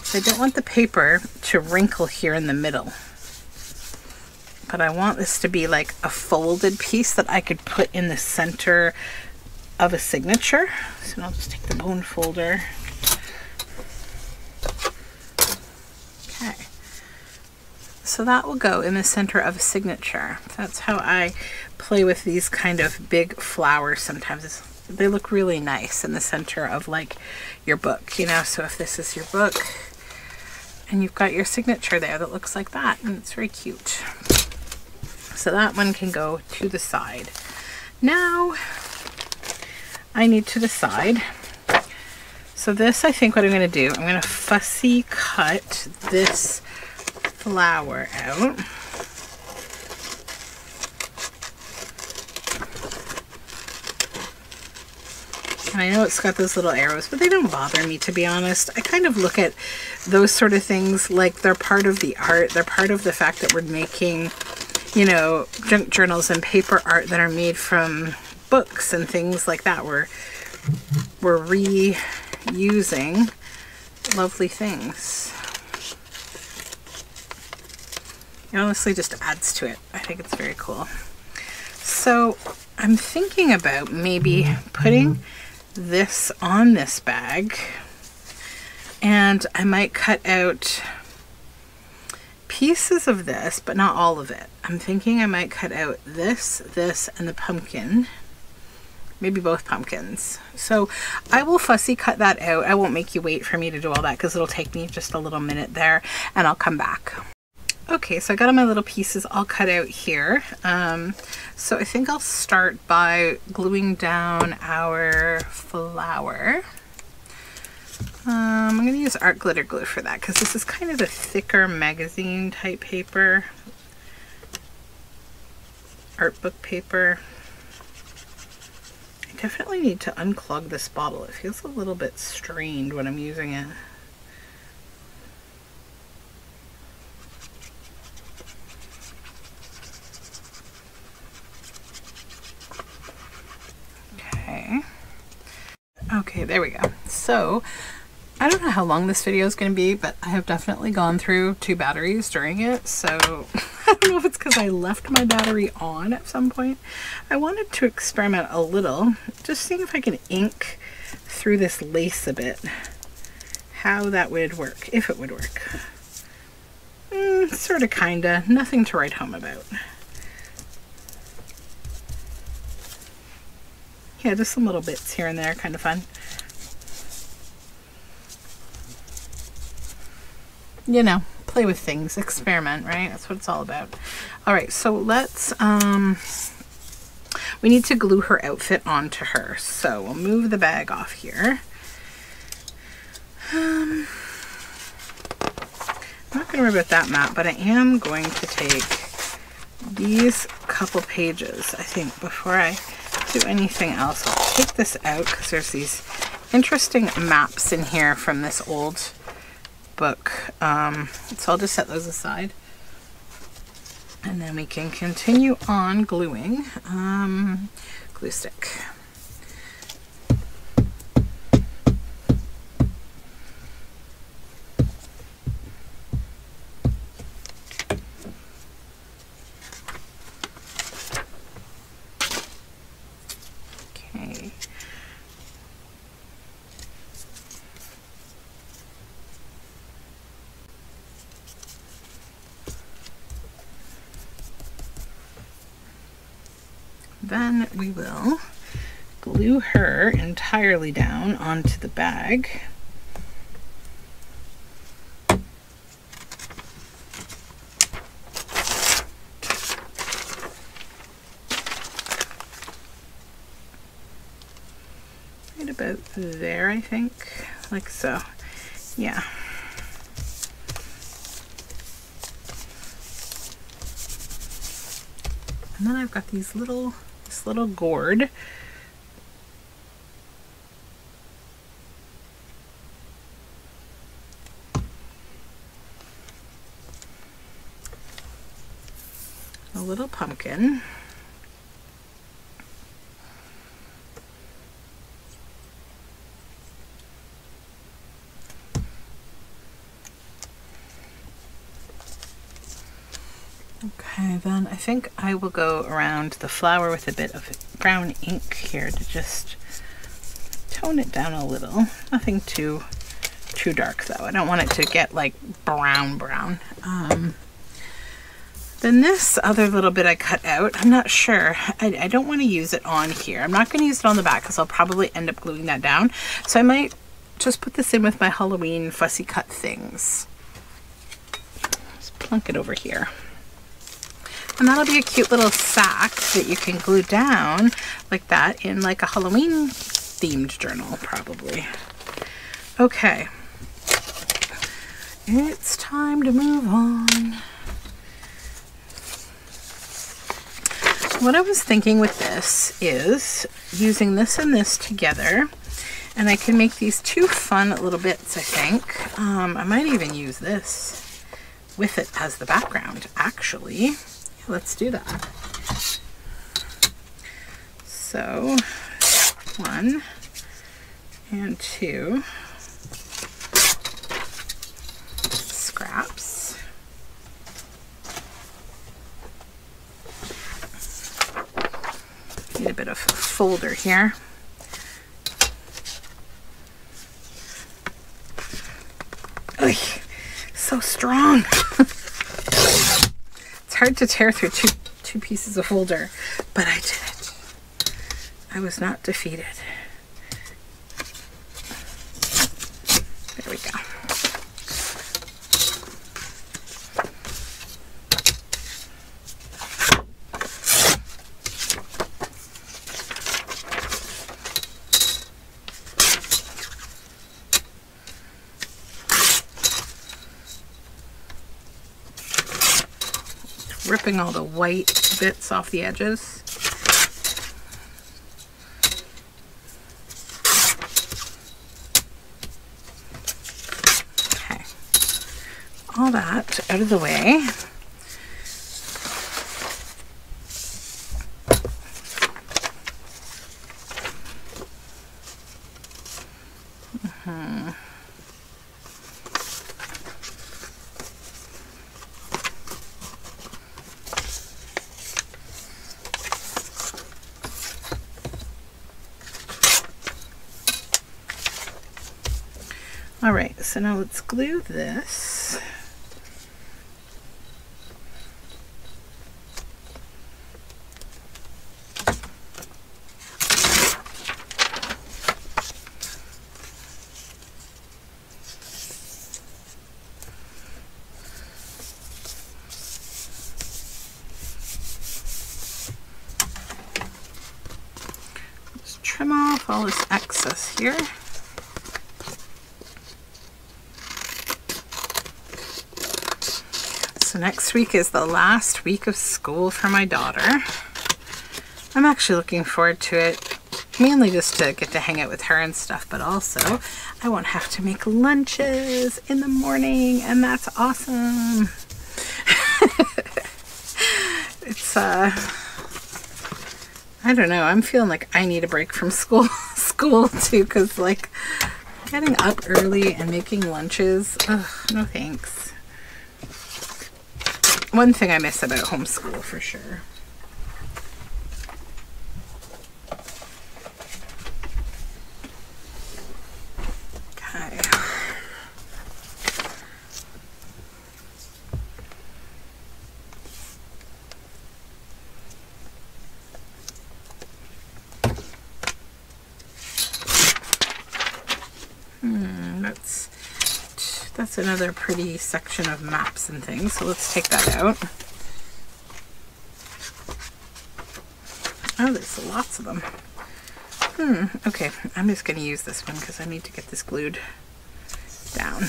So I don't want the paper to wrinkle here in the middle. but I want this to be like a folded piece that I could put in the center of a signature. So I'll just take the bone folder. Okay. So that will go in the center of a signature. That's how I play with these kind of big flowers sometimes. They look really nice in the center of like your book, you know. So if this is your book and you've got your signature there that looks like that, and it's very cute. So that one can go to the side. Now I need to decide. So this, I think what I'm going to do, I'm going to fussy cut this flower out. And I know it's got those little arrows, but they don't bother me, to be honest. I kind of look at those sort of things like they're part of the art. They're part of the fact that we're making, you know, junk journals and paper art that are made from books and things like that. We're reusing lovely things. It honestly just adds to it. I think it's very cool. So I'm thinking about maybe putting this on this bag, and I might cut out pieces of this, but not all of it. I'm thinking I might cut out this, and the pumpkin. Maybe both pumpkins. So I will fussy cut that out. I won't make you wait for me to do all that because it'll take me just a little minute there, and I'll come back. Okay, so I got all my little pieces all cut out here. So I think I'll start by gluing down our flower. I'm going to use art glitter glue for that because this is kind of a thicker magazine type paper. Art book paper. I definitely need to unclog this bottle. It feels a little bit strained when I'm using it. Okay, there we go. So I don't know how long this video is going to be, but I have definitely gone through 2 batteries during it. So I don't know if it's because I left my battery on at some point. I wanted to experiment a little, just seeing if I can ink through this lace a bit, how that would work, if it would work. Sort of, kinda, nothing to write home about. Yeah, just some little bits here and there, kind of fun. You know, play with things, experiment, right? That's what it's all about. All right, so let's, we need to glue her outfit onto her. So we'll move the bag off here. I'm not going to worry about that map, but I am going to take these couple pages, I think, before I do anything else. I'll take this out because there's these interesting maps in here from this old book. So I'll just set those aside. And then we can continue on gluing. Glue stick. Okay. Then we will glue her entirely down onto the bag. Right about there, I think, like so. Yeah. And then I've got these little, this little gourd. A little pumpkin. Okay, And then I think I will go around the flower with a bit of brown ink here to just tone it down a little. Nothing too dark though. I don't want it to get like brown. Then this other little bit I cut out, I'm not sure. I don't want to use it on here. I'm not going to use it on the back because I'll probably end up gluing that down. So I might just put this in with my Halloween fussy cut things. Just plunk it over here. And that'll be a cute little sack that you can glue down like that in like a Halloween themed journal, probably. Okay. It's time to move on. What I was thinking with this is using this and this together, and I can make these two fun little bits, I think. I might even use this with it as the background, actually. Let's do that. So 1 and 2 scraps. Need a bit of a folder here. Oy, so strong. Hard to tear through two pieces of folder, but I did it. I was not defeated. There we go. Ripping all the white bits off the edges. Okay, all that out of the way. All right, so now let's glue this. Just trim off all this excess here. So next week is the last week of school for my daughter. I'm actually looking forward to it, mainly just to get to hang out with her and stuff, but also I won't have to make lunches in the morning, and that's awesome. It's I don't know, I'm feeling like I need a break from school too, because like getting up early and making lunches, ugh, no thanks. One thing I miss about homeschool for sure. Okay. That's another pretty section of maps and things, so let's take that out. Oh, there's lots of them. Okay, I'm just going to use this one because I need to get this glued down.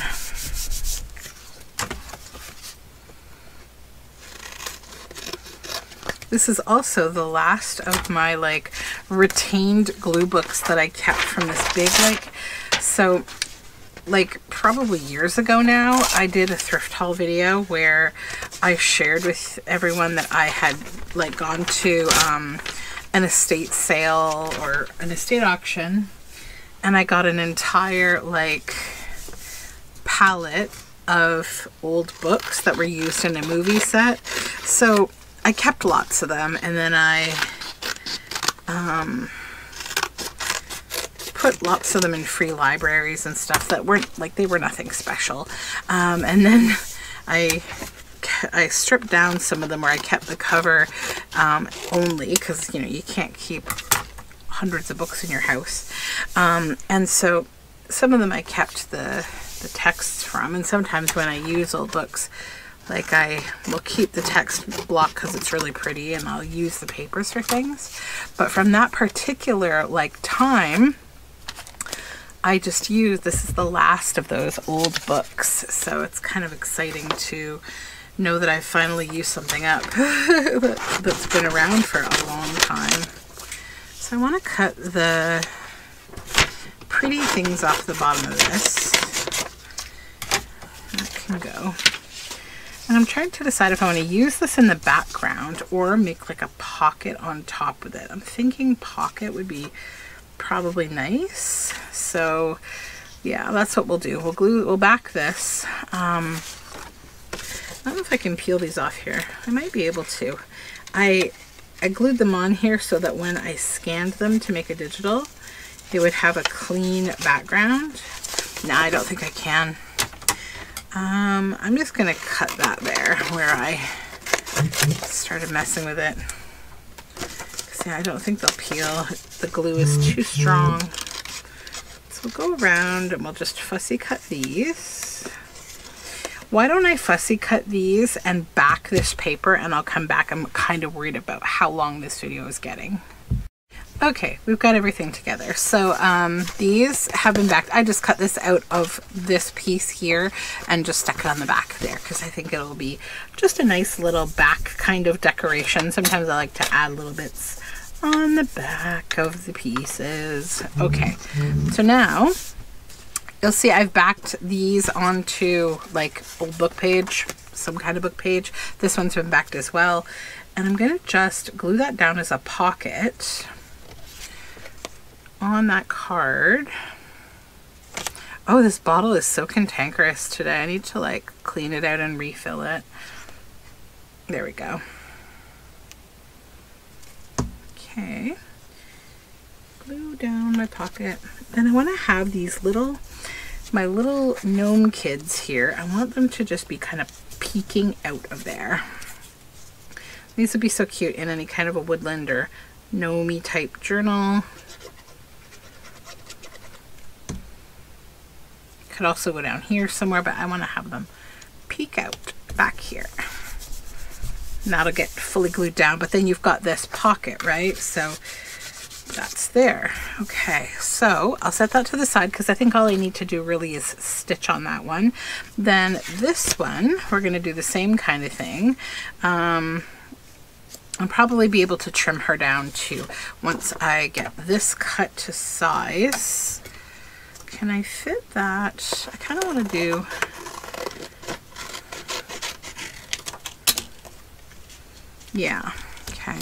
This is also the last of my like retained glue books that I kept from this big so like probably years ago now, I did a thrift haul video where I shared with everyone that I had like gone to an estate sale or an estate auction, and I got an entire like palette of old books that were used in a movie set. So I kept lots of them, and then I put lots of them in free libraries and stuff that weren't, like, they were nothing special. And then I stripped down some of them where I kept the cover only, because, you know, you can't keep hundreds of books in your house. And so some of them I kept the texts from, and sometimes when I use old books, like, I will keep the text block because it's really pretty, and I'll use the papers for things. But from that particular, like, time, I just used, this is the last of those old books, so it's kind of exciting to know that I've finally used something up that's been around for a long time. So I want to cut the pretty things off the bottom of this. That can go. And I'm trying to decide if I want to use this in the background or make like a pocket on top with it. I'm thinking pocket would be probably nice. So yeah, that's what we'll do. We'll back this. I don't know if I can peel these off here. I might be able to. I glued them on here so that when I scanned them to make a digital, it would have a clean background. No, I don't think I can. I'm just gonna cut that there where I started messing with it. See, I don't think they'll peel. The glue is too strong. So we'll go around and we'll just fussy cut these. Why don't I fussy cut these and back this paper, and I'll come back. I'm kind of worried about how long this video is getting. Okay, we've got everything together. So these have been backed. I just cut this out of this piece here and just stuck it on the back there because I think it'll be just a nice little back kind of decoration. Sometimes I like to add little bits on the back of the pieces. Okay, so now you'll see I've backed these onto like old book page, some kind of book page. This one's been backed as well. And I'm gonna just glue that down as a pocket on that card. Oh, this bottle is so cantankerous today. I need to like clean it out and refill it. There we go. Okay. Glue down my pocket. Then I want to have these my little gnome kids here. I want them to just be kind of peeking out of there. These would be so cute in any kind of a woodland or gnome-y type journal. Could also go down here somewhere, but I want to have them peek out back here. And that'll get fully glued down, but then you've got this pocket, right? So that's there. Okay, so I'll set that to the side because I think all I need to do really is stitch on that one. Then this one, we're going to do the same kind of thing. I'll probably be able to trim her down too once I get this cut to size. Can I fit that? I kind of want to do yeah, okay.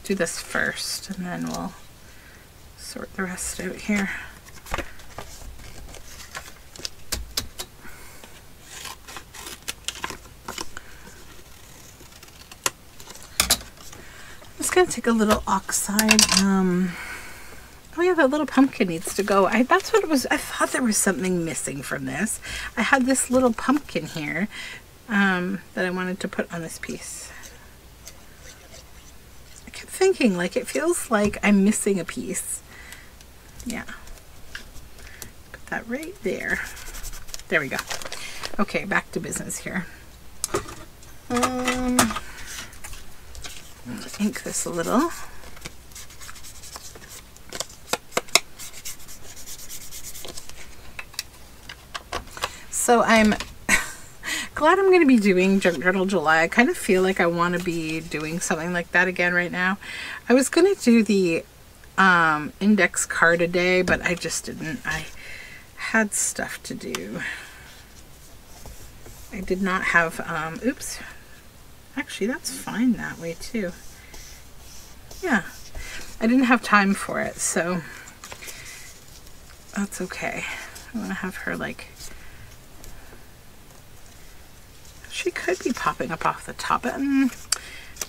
Do this first and then we'll sort the rest out here. Gonna take a little oxide. Oh yeah, that little pumpkin needs to go. That's what it was. I thought there was something missing from this. I had this little pumpkin here that I wanted to put on this piece. I kept thinking, like, it feels like I'm missing a piece. Yeah. Put that right there. There we go. Okay, back to business here. Ink this a little. So I'm glad I'm going to be doing Junk Journal July. I kind of feel like I want to be doing something like that again right now. I was going to do the index card a day, but I just didn't. I had stuff to do. I did not have, oops. Actually, that's fine that way too. Yeah, I didn't have time for it, so that's okay. I want to have her like She could be popping up off the top, but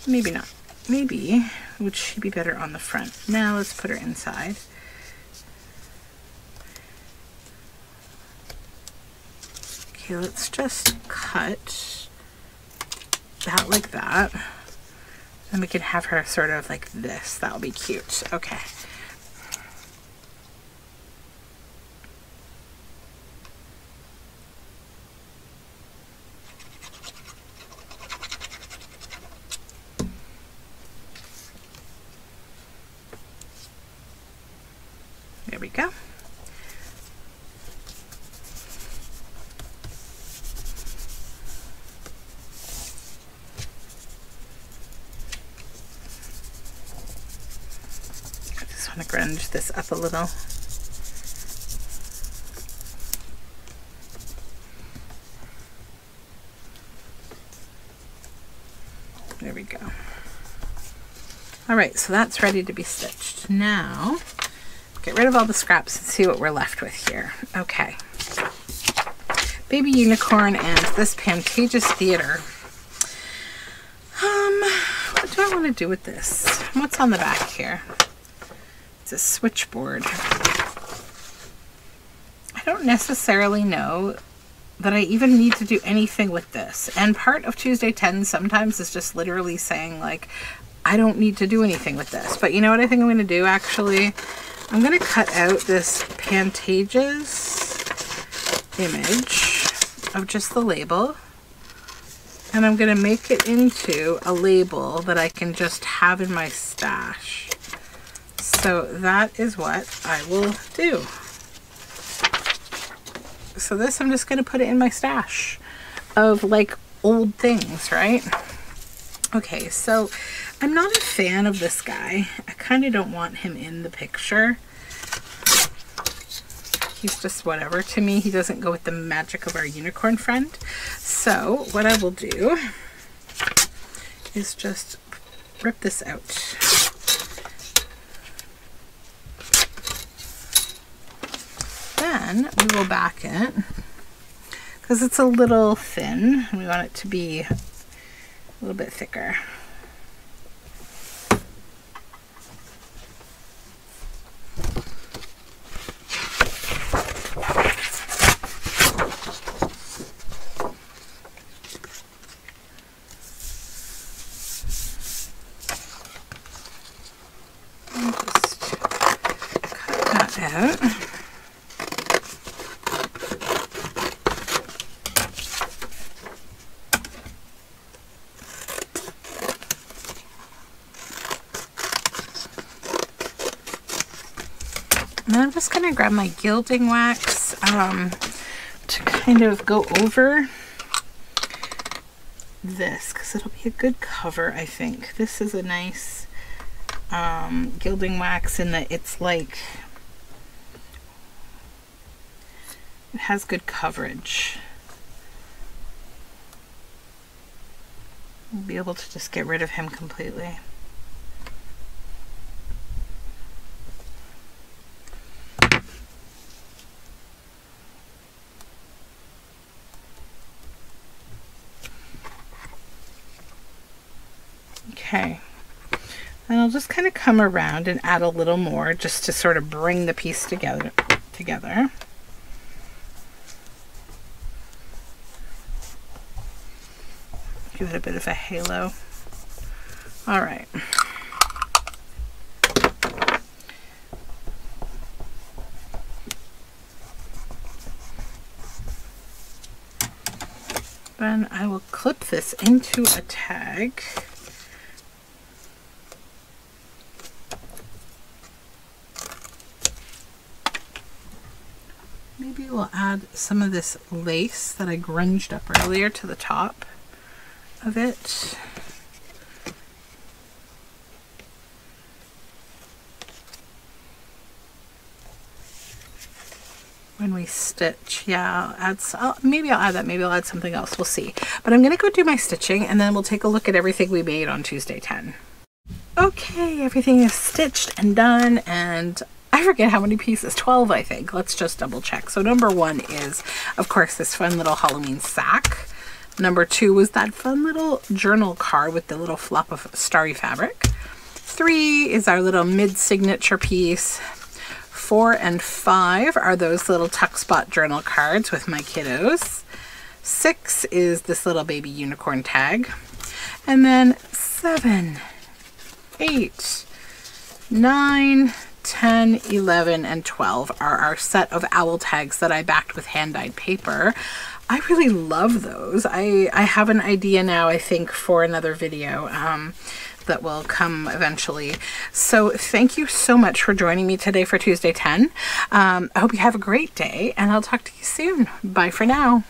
maybe not. Maybe would she be better on the front? Now let's put her inside. Okay, let's just cut that like that. And we can have her sort of like this. That'll be cute. Okay. There we go. I just want to grunge this up a little. There we go. All right, so that's ready to be stitched. Now, get rid of all the scraps and see what we're left with here. Okay. Baby Unicorn and this Pantages Theater. What do I want to do with this? What's on the back here? It's a switchboard. I don't necessarily know that I even need to do anything with this. And part of Tuesday 10 sometimes is just literally saying like, I don't need to do anything with this. But you know what I think I'm going to do actually? I'm going to cut out this Pantages image of just the label. And I'm going to make it into a label that I can just have in my stash. So that is what I will do. So this, I'm just going to put it in my stash of like old things, right? Okay, so I'm not a fan of this guy. I kind of don't want him in the picture. He's just whatever to me. He doesn't go with the magic of our unicorn friend. So what I will do is just rip this out. Then we will back it because it's a little thin. We want it to be a little bit thicker. Out. And then I'm just going to grab my gilding wax to kind of go over this because it'll be a good cover, I think. This is a nice gilding wax in that it's like it has good coverage. We'll be able to just get rid of him completely. Okay. And I'll just kind of come around and add a little more just to sort of bring the piece together. Give it a bit of a halo. All right. Then I will clip this into a tag. Maybe we'll add some of this lace that I grunged up earlier to the top of it. When we stitch, yeah, maybe I'll add that, maybe I'll add something else, we'll see. But I'm gonna go do my stitching and then we'll take a look at everything we made on Tuesday 10. Okay, everything is stitched and done, and I forget how many pieces, 12 I think. Let's just double check. So number one is, of course, this fun little Halloween sack Number 2 was that fun little journal card with the little flop of starry fabric. 3 is our little mid-signature piece. 4 and 5 are those little tuck spot journal cards with my kiddos. 6 is this little baby unicorn tag. And then 7, 8, 9, 10, 11, and 12 are our set of owl tags that I backed with hand-dyed paper. I really love those. I have an idea now, I think, for another video that will come eventually. So thank you so much for joining me today for Tuesday 10. I hope you have a great day, and I'll talk to you soon. Bye for now.